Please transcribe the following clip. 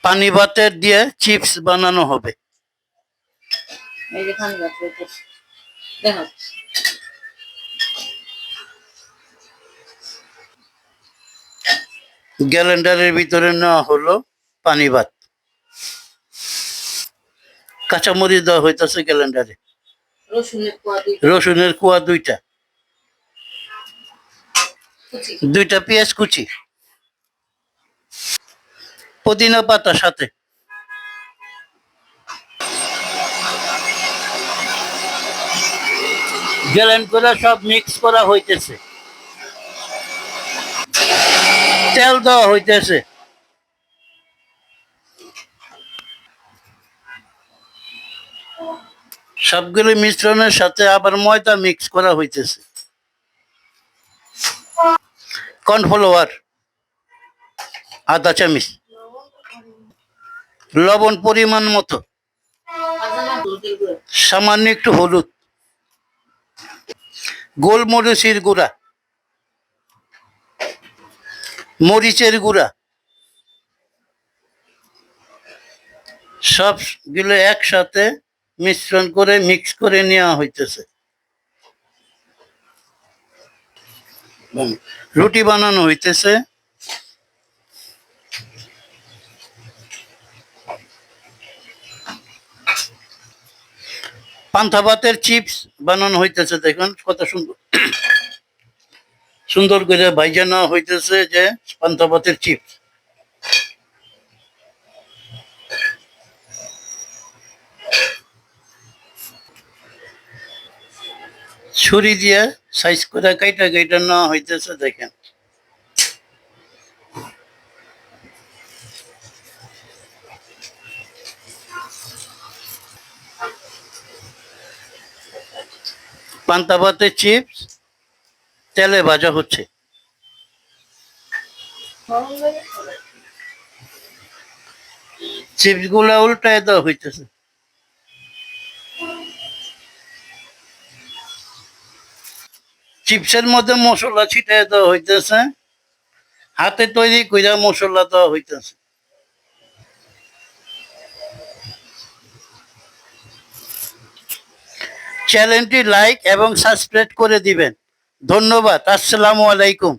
পানি ভাতের দিয়ে চিপস বানানো হবে। এই যে পানি ভাত হইতেছে, দেখো গ্যালেন্ডারের ভিতরে নেওয়া হলো পানি ভাত, কাঁচামরিচ দেওয়া হইতেছে গ্যালেন্ডারে, রসুনের কোয়া দুইটা, দুইটা পেঁয়াজ কুচি, পুদিনা পাতা সাথে। গ্যালেন্ড করে সব মিক্স করা হইতেছে, তেল দেওয়া হইতেছে। সবগুলো মিশ্রণের সাথে আবার ময়দা মিক্স করা হইতেছে, কর্নফ্লাওয়ার আধা চামচ, লবণ পরিমাণ মতো, সামান্য একটু হলুদ, গোলমরিচের গুঁড়া, মরিচের গুঁড়া, সবগুলো একসাথে মিশ্রণ করে মিক্স করে নেওয়া হইতেছে। রুটি বানানো হইতেছে। পান্তা ভাতের চিপস বানানো হইতেছে, দেখুন কত সুন্দর সুন্দর করে ভাইজা নেওয়া হইতেছে যে পান্তা ভাতের চিপস। ছুরি দিয়ে সাইজ করে কাইটা কাইটা নেওয়া হইতেছে, দেখেন। পান্তা ভাতের চিপস তেলে ভাজা হচ্ছে। চিপস গুলা উল্টায় দেওয়া হইতেছে। চিপসের মধ্যে মশলা ছিটাই দেওয়া হইতেছে, হাতে তৈরি কইরা মশলা দেওয়া হইতেছে। চ্যানেলটি লাইক এবং সাবস্ক্রাইব করে দিবেন। ধন্যবাদ। আসসালামু আলাইকুম।